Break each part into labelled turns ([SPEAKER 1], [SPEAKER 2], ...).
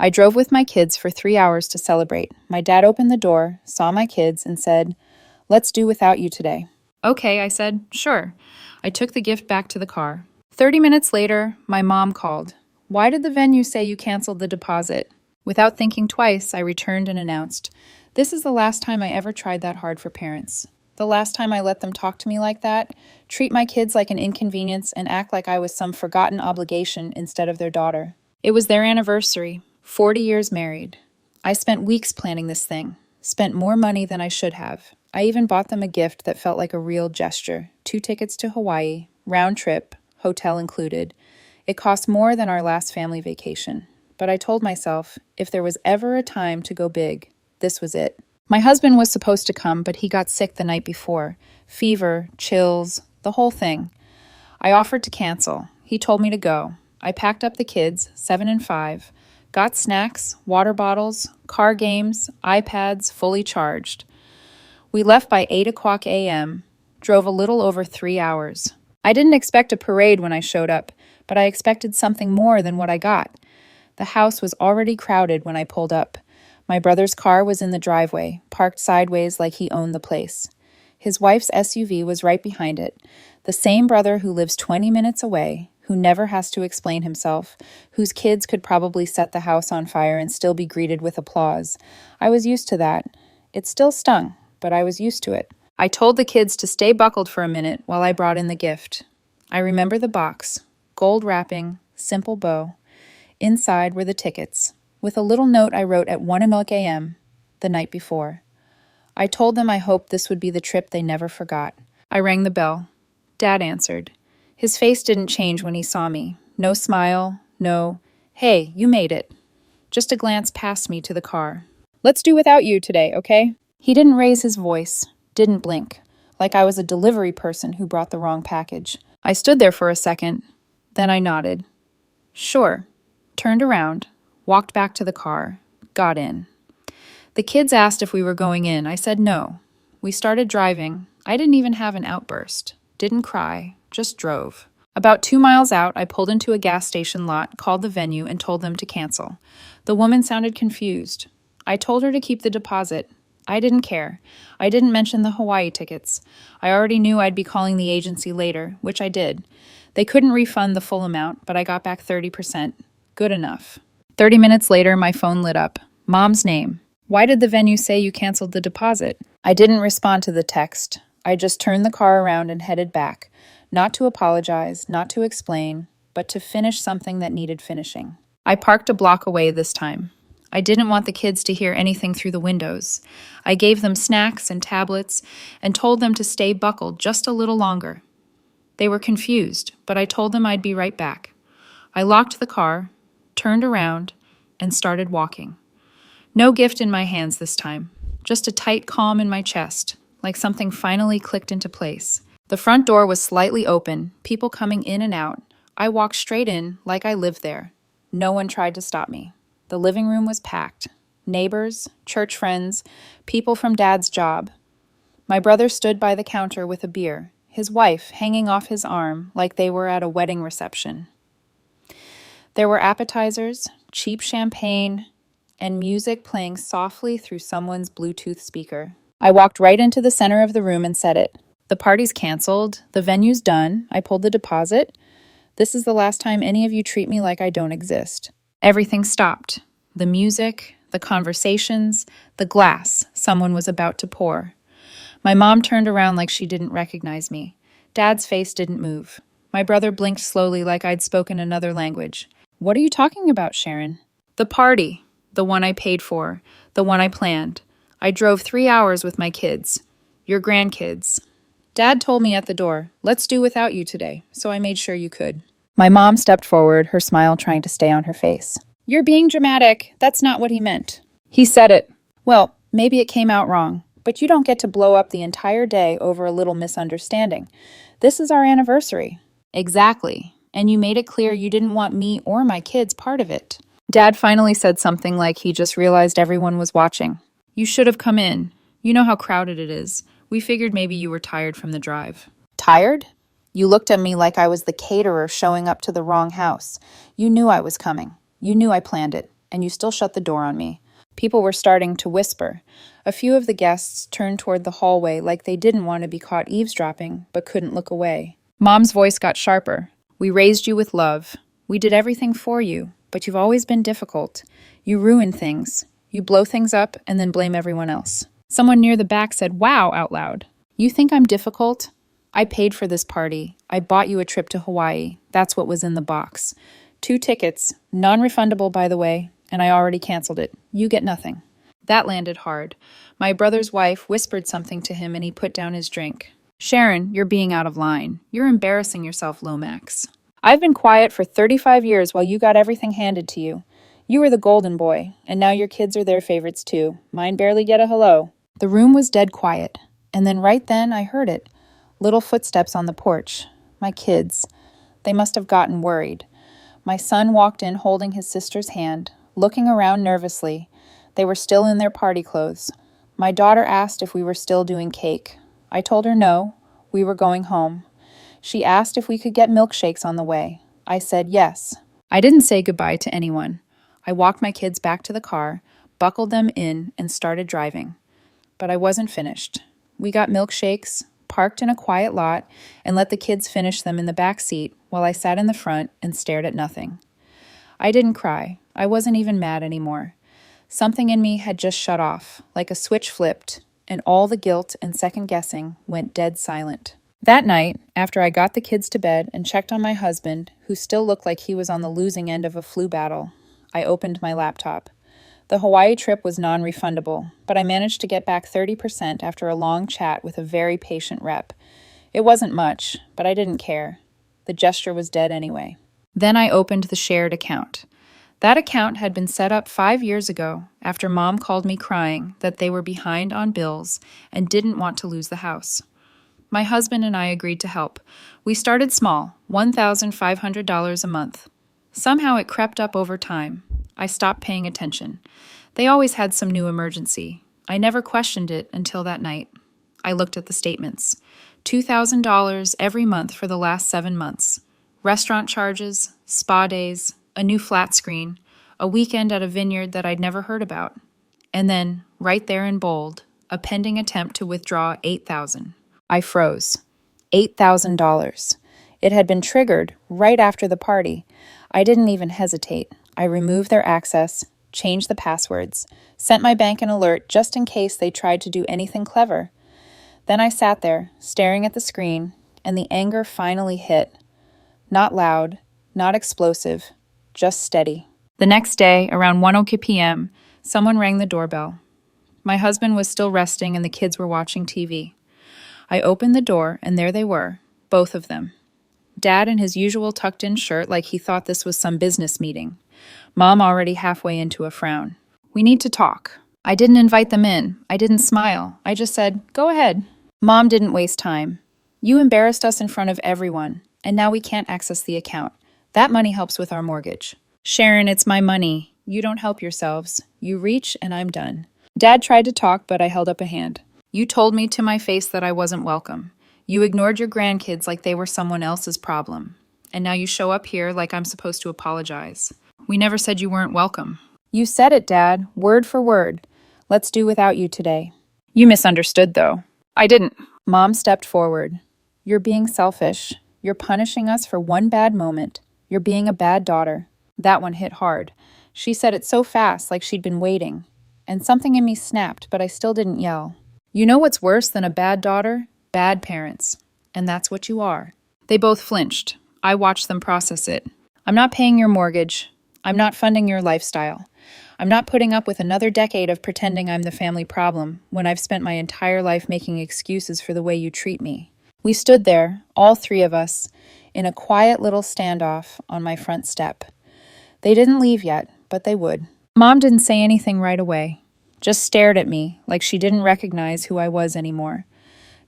[SPEAKER 1] I drove with my kids for 3 hours to celebrate. My dad opened the door, saw my kids, and said, "Let's do without you today." Okay, I said, sure. I took the gift back to the car. 30 minutes later, my mom called. Why did the venue say you canceled the deposit? Without thinking twice, I returned and announced, "This is the last time I ever tried that hard for parents. The last time I let them talk to me like that, treat my kids like an inconvenience, and act like I was some forgotten obligation instead of their daughter." It was their anniversary, 40 years married. I spent weeks planning this thing, spent more money than I should have. I even bought them a gift that felt like a real gesture: 2 tickets to Hawaii, round trip, hotel included. It cost more than our last family vacation. But I told myself, if there was ever a time to go big, this was it. My husband was supposed to come, but he got sick the night before. Fever, chills, the whole thing. I offered to cancel. He told me to go. I packed up the kids, 7 and 5, got snacks, water bottles, car games, iPads, fully charged. We left by 8 o'clock a.m., drove a little over 3 hours. I didn't expect a parade when I showed up, but I expected something more than what I got. The house was already crowded when I pulled up. My brother's car was in the driveway, parked sideways like he owned the place. His wife's SUV was right behind it. The same brother who lives 20 minutes away, who never has to explain himself, whose kids could probably set the house on fire and still be greeted with applause. I was used to that. It still stung, but I was used to it. I told the kids to stay buckled for a minute while I brought in the gift. I remember the box, gold wrapping, simple bow. Inside were the tickets, with a little note I wrote at 1 a.m. the night before. I told them I hoped this would be the trip they never forgot. I rang the bell. Dad answered. His face didn't change when he saw me. No smile, no, "Hey, you made it." Just a glance past me to the car. "Let's do without you today, okay?" He didn't raise his voice, didn't blink, like I was a delivery person who brought the wrong package. I stood there for a second, then I nodded. Sure. Turned around, walked back to the car, got in. The kids asked if we were going in. I said no. We started driving. I didn't even have an outburst. Didn't cry, just drove. About 2 miles out, I pulled into a gas station lot, called the venue, and told them to cancel. The woman sounded confused. I told her to keep the deposit. I didn't care. I didn't mention the Hawaii tickets. I already knew I'd be calling the agency later, which I did. They couldn't refund the full amount, but I got back 30%. Good enough. 30 minutes later, my phone lit up. Mom's name. Why did the venue say you canceled the deposit? I didn't respond to the text. I just turned the car around and headed back. Not to apologize, not to explain, but to finish something that needed finishing. I parked a block away this time. I didn't want the kids to hear anything through the windows. I gave them snacks and tablets and told them to stay buckled just a little longer. They were confused, but I told them I'd be right back. I locked the car, turned around, and started walking. No gift in my hands this time, just a tight calm in my chest, like something finally clicked into place. The front door was slightly open, people coming in and out. I walked straight in, like I lived there. No one tried to stop me. The living room was packed. Neighbors, church friends, people from Dad's job. My brother stood by the counter with a beer, his wife hanging off his arm like they were at a wedding reception. There were appetizers, cheap champagne, and music playing softly through someone's Bluetooth speaker. I walked right into the center of the room and said it. The party's canceled. The venue's done. I pulled the deposit. This is the last time any of you treat me like I don't exist. Everything stopped. The music, the conversations, the glass someone was about to pour. My mom turned around like she didn't recognize me. Dad's face didn't move. My brother blinked slowly like I'd spoken another language. What are you talking about, Sharon? The party. The one I paid for. The one I planned. I drove 3 hours with my kids. Your grandkids. Dad told me at the door, "Let's do without you today," so I made sure you could. My mom stepped forward, her smile trying to stay on her face. "You're being dramatic. That's not what he meant." He said it. Well, maybe it came out wrong, but you don't get to blow up the entire day over a little misunderstanding. This is our anniversary. Exactly. And you made it clear you didn't want me or my kids part of it. Dad finally said something like he just realized everyone was watching. You should have come in. You know how crowded it is. We figured maybe you were tired from the drive. Tired? You looked at me like I was the caterer showing up to the wrong house. You knew I was coming. You knew I planned it. and you still shut the door on me. People were starting to whisper. A few of the guests turned toward the hallway like they didn't want to be caught eavesdropping, but couldn't look away. Mom's voice got sharper. We raised you with love. We did everything for you, but you've always been difficult. You ruin things. You blow things up and then blame everyone else. Someone near the back said, "Wow," out loud. You think I'm difficult? I paid for this party. I bought you a trip to Hawaii. That's what was in the box. 2 tickets, non-refundable by the way, and I already canceled it. You get nothing. That landed hard. My brother's wife whispered something to him and he put down his drink. Sharon, you're being out of line. You're embarrassing yourself, Lomax. I've been quiet for 35 years while you got everything handed to you. You were the golden boy, and now your kids are their favorites too. Mine barely get a hello. The room was dead quiet, and then right then I heard it. Little footsteps on the porch. My kids. They must have gotten worried. My son walked in holding his sister's hand, looking around nervously. They were still in their party clothes. My daughter asked if we were still doing cake. I told her no, we were going home. She asked if we could get milkshakes on the way. I said yes. I didn't say goodbye to anyone. I walked my kids back to the car, buckled them in, and started driving. But I wasn't finished. We got milkshakes, parked in a quiet lot, and let the kids finish them in the back seat while I sat in the front and stared at nothing. I didn't cry. I wasn't even mad anymore. Something in me had just shut off, like a switch flipped, and all the guilt and second-guessing went dead silent. That night, after I got the kids to bed and checked on my husband, who still looked like he was on the losing end of a flu battle, I opened my laptop. The Hawaii trip was non-refundable, but I managed to get back 30% after a long chat with a very patient rep. It wasn't much, but I didn't care. The gesture was dead anyway. Then I opened the shared account. That account had been set up 5 years ago after Mom called me crying that they were behind on bills and didn't want to lose the house. My husband and I agreed to help. We started small, $1,500 a month. Somehow it crept up over time. I stopped paying attention. They always had some new emergency. I never questioned it until that night. I looked at the statements. $2,000 every month for the last 7 months. Restaurant charges, spa days, a new flat screen, a weekend at a vineyard that I'd never heard about. And then, right there in bold, a pending attempt to withdraw $8,000. I froze. $8,000. It had been triggered right after the party. I didn't even hesitate. I removed their access, changed the passwords, sent my bank an alert just in case they tried to do anything clever. Then I sat there, staring at the screen, and the anger finally hit. Not loud, not explosive, just steady. The next day, around 1:00 p.m., someone rang the doorbell. My husband was still resting and the kids were watching TV. I opened the door, and there they were, both of them. Dad in his usual tucked-in shirt like he thought this was some business meeting. Mom already halfway into a frown. "We need to talk." I didn't invite them in. I didn't smile. I just said, "Go ahead." Mom didn't waste time. "You embarrassed us in front of everyone, and now we can't access the account. That money helps with our mortgage." "Sharon, it's my money. You don't help yourselves. You reach, and I'm done." Dad tried to talk, but I held up a hand. "You told me to my face that I wasn't welcome. You ignored your grandkids like they were someone else's problem. And now you show up here like I'm supposed to apologize. We never said you weren't welcome." "You said it, Dad, word for word. Let's do without you today." "You misunderstood, though." "I didn't." Mom stepped forward. "You're being selfish. You're punishing us for one bad moment. You're being a bad daughter." That one hit hard. She said it so fast, like she'd been waiting. And something in me snapped, but I still didn't yell. "You know what's worse than a bad daughter? Bad parents. And that's what you are." They both flinched. I watched them process it. "I'm not paying your mortgage. I'm not funding your lifestyle. I'm not putting up with another decade of pretending I'm the family problem when I've spent my entire life making excuses for the way you treat me." We stood there, all 3 of us, in a quiet little standoff on my front step. They didn't leave yet, but they would. Mom didn't say anything right away, just stared at me like she didn't recognize who I was anymore.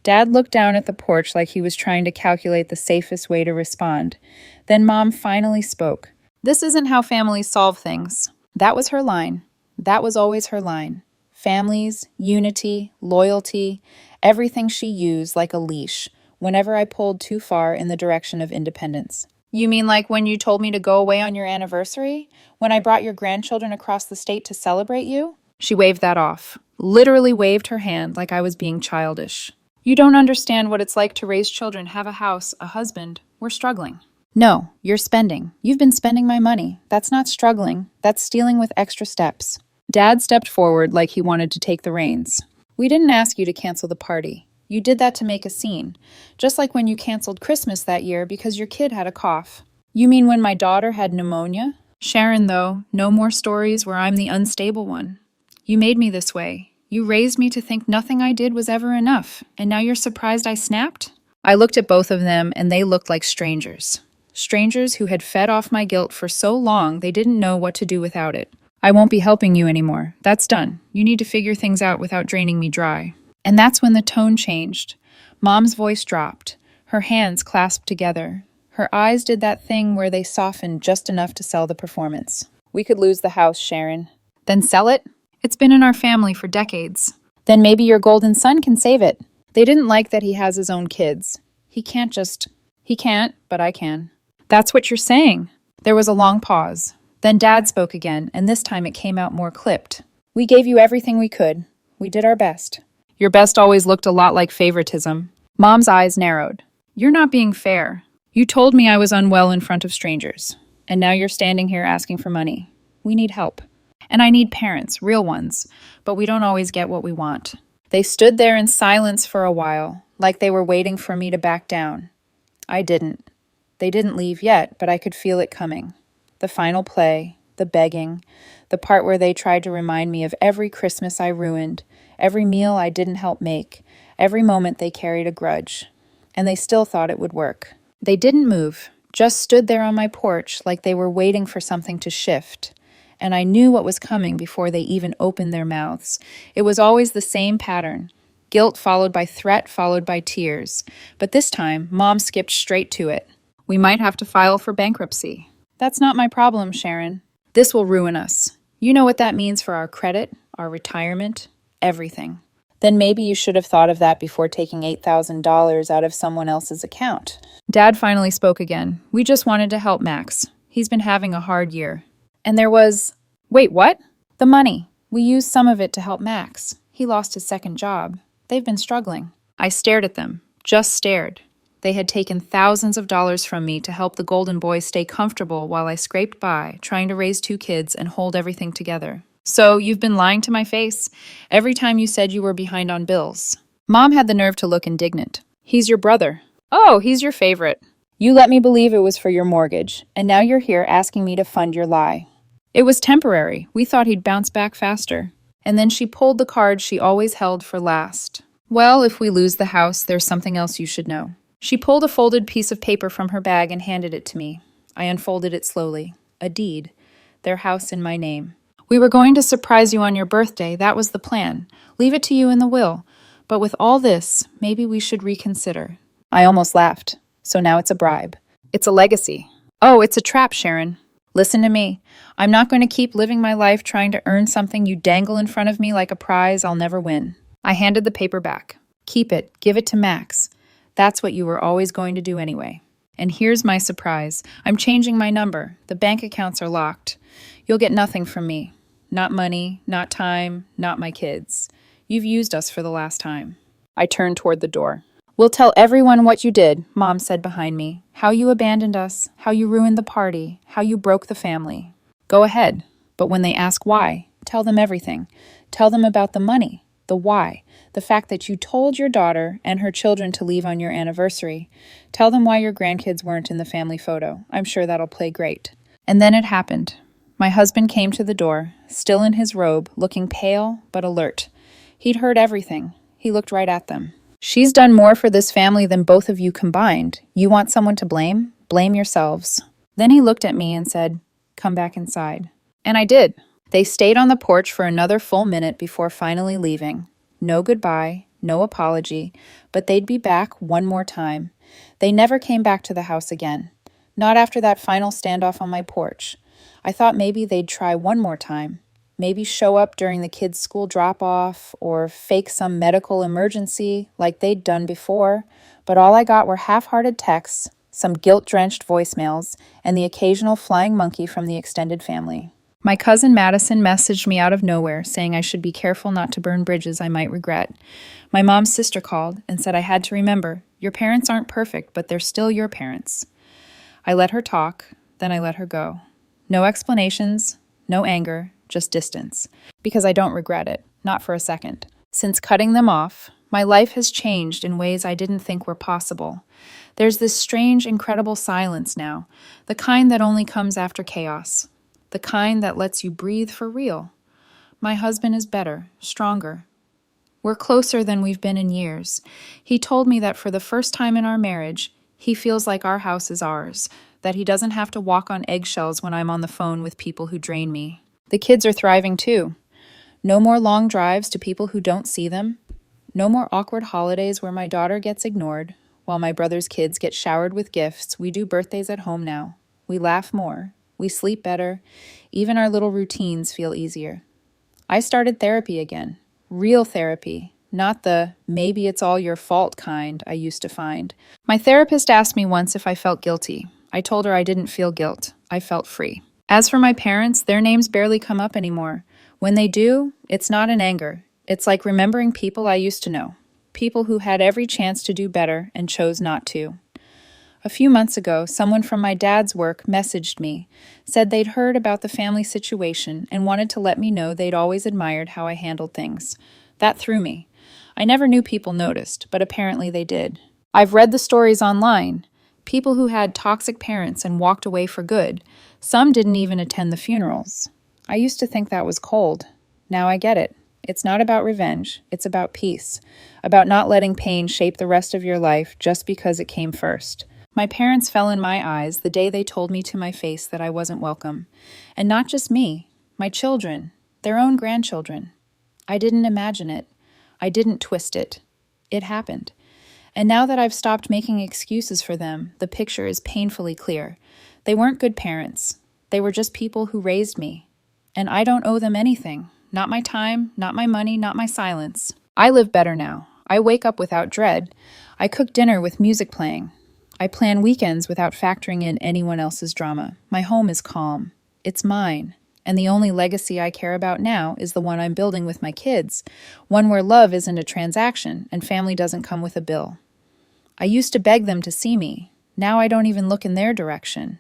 [SPEAKER 1] Dad looked down at the porch like he was trying to calculate the safest way to respond. Then Mom finally spoke. "This isn't how families solve things." That was her line. That was always her line. Families, unity, loyalty, everything she used like a leash whenever I pulled too far in the direction of independence. You mean like when you told me to go away on your anniversary? When I brought your grandchildren across the state to celebrate you? She waved that off, literally waved her hand like I was being childish. You don't understand what it's like to raise children, have a house, a husband. We're struggling. No, you're spending. You've been spending my money. That's not struggling. That's stealing with extra steps. Dad stepped forward like he wanted to take the reins. We didn't ask you to cancel the party. You did that to make a scene. Just like when you canceled Christmas that year because your kid had a cough. You mean when my daughter had pneumonia? Sharon, though, no more stories where I'm the unstable one. You made me this way. You raised me to think nothing I did was ever enough, and now you're surprised I snapped? I looked at both of them, and they looked like strangers. Strangers who had fed off my guilt for so long they didn't know what to do without it. I won't be helping you anymore. That's done. You need to figure things out without draining me dry. And that's when the tone changed. Mom's voice dropped, her hands clasped together. Her eyes did that thing where they softened just enough to sell the performance. We could lose the house, Sharon. Then sell it? It's been in our family for decades. Then maybe your golden son can save it. They didn't like that he has his own kids. He can't, but I can. That's what you're saying. There was a long pause. Then Dad spoke again, and this time it came out more clipped. We gave you everything we could. We did our best. Your best always looked a lot like favoritism. Mom's eyes narrowed. You're not being fair. You told me I was unwell in front of strangers, and now you're standing here asking for money. We need help. And I need parents, real ones, but we don't always get what we want. They stood there in silence for a while, like they were waiting for me to back down. I didn't. They didn't leave yet, but I could feel it coming. The final play, the begging, the part where they tried to remind me of every Christmas I ruined, every meal I didn't help make, every moment they carried a grudge. And they still thought it would work. They didn't move, just stood there on my porch like they were waiting for something to shift. And I knew what was coming before they even opened their mouths. It was always the same pattern. Guilt followed by threat followed by tears. But this time, Mom skipped straight to it. We might have to file for bankruptcy. That's not my problem, Sharon. This will ruin us. You know what that means for our credit, our retirement, everything. Then maybe you should have thought of that before taking $8,000 out of someone else's account. Dad finally spoke again. We just wanted to help Max. He's been having a hard year. And there was... Wait, what? The money. We used some of it to help Max. He lost his second job. They've been struggling. I stared at them. Just stared. They had taken thousands of dollars from me to help the Golden Boys stay comfortable while I scraped by, trying to raise 2 kids and hold everything together. So you've been lying to my face every time you said you were behind on bills. Mom had the nerve to look indignant. He's your brother. Oh, he's your favorite. You let me believe it was for your mortgage, and now you're here asking me to fund your lie. It was temporary. We thought he'd bounce back faster. And then she pulled the card she always held for last. Well, if we lose the house, there's something else you should know. She pulled a folded piece of paper from her bag and handed it to me. I unfolded it slowly. A deed. Their house in my name. We were going to surprise you on your birthday. That was the plan. Leave it to you in the will. But with all this, maybe we should reconsider. I almost laughed. So now it's a bribe. It's a legacy. Oh, it's a trap, Sharon. Listen to me. I'm not going to keep living my life trying to earn something you dangle in front of me like a prize I'll never win. I handed the paper back. Keep it. Give it to Max. That's what you were always going to do anyway. And here's my surprise. I'm changing my number. The bank accounts are locked. You'll get nothing from me. Not money, not time, not my kids. You've used us for the last time. I turned toward the door. We'll tell everyone what you did, Mom said behind me. How you abandoned us, how you ruined the party, how you broke the family. Go ahead. But when they ask why, tell them everything. Tell them about the money, the why, the fact that you told your daughter and her children to leave on your anniversary. Tell them why your grandkids weren't in the family photo. I'm sure that'll play great. And then it happened. My husband came to the door, still in his robe, looking pale but alert. He'd heard everything. He looked right at them. She's done more for this family than both of you combined. You want someone to blame? Blame yourselves. Then he looked at me and said, "Come back inside." And I did. They stayed on the porch for another full minute before finally leaving. No goodbye, no apology, but they'd be back one more time. They never came back to the house again. Not after that final standoff on my porch. I thought maybe they'd try one more time. Maybe show up during the kids' school drop-off or fake some medical emergency like they'd done before. But all I got were half-hearted texts, some guilt-drenched voicemails, and the occasional flying monkey from the extended family. My cousin Madison messaged me out of nowhere, saying I should be careful not to burn bridges I might regret. My mom's sister called and said I had to remember, your parents aren't perfect, but they're still your parents. I let her talk, then I let her go. No explanations, no anger, just distance. Because I don't regret it, not for a second. Since cutting them off, my life has changed in ways I didn't think were possible. There's this strange, incredible silence now, the kind that only comes after chaos. The kind that lets you breathe for real. My husband is better, stronger. We're closer than we've been in years. He told me that for the first time in our marriage, he feels like our house is ours, that he doesn't have to walk on eggshells when I'm on the phone with people who drain me. The kids are thriving too. No more long drives to people who don't see them. No more awkward holidays where my daughter gets ignored, while my brother's kids get showered with gifts. We do birthdays at home now. We laugh more. We sleep better. Even our little routines feel easier. I started therapy again. Real therapy. Not the maybe it's all your fault kind I used to find. My therapist asked me once if I felt guilty. I told her I didn't feel guilt. I felt free. As for my parents, their names barely come up anymore. When they do, it's not in anger. It's like remembering people I used to know. People who had every chance to do better and chose not to. A few months ago, someone from my dad's work messaged me, said they'd heard about the family situation and wanted to let me know they'd always admired how I handled things. That threw me. I never knew people noticed, but apparently they did. I've read the stories online. People who had toxic parents and walked away for good. Some didn't even attend the funerals. I used to think that was cold. Now I get it. It's not about revenge. It's about peace. About not letting pain shape the rest of your life just because it came first. My parents fell in my eyes the day they told me to my face that I wasn't welcome. And not just me, my children, their own grandchildren. I didn't imagine it. I didn't twist it. It happened. And now that I've stopped making excuses for them, the picture is painfully clear. They weren't good parents. They were just people who raised me. And I don't owe them anything. Not my time, not my money, not my silence. I live better now. I wake up without dread. I cook dinner with music playing. I plan weekends without factoring in anyone else's drama. My home is calm. It's mine. And the only legacy I care about now is the one I'm building with my kids, one where love isn't a transaction and family doesn't come with a bill. I used to beg them to see me. Now I don't even look in their direction.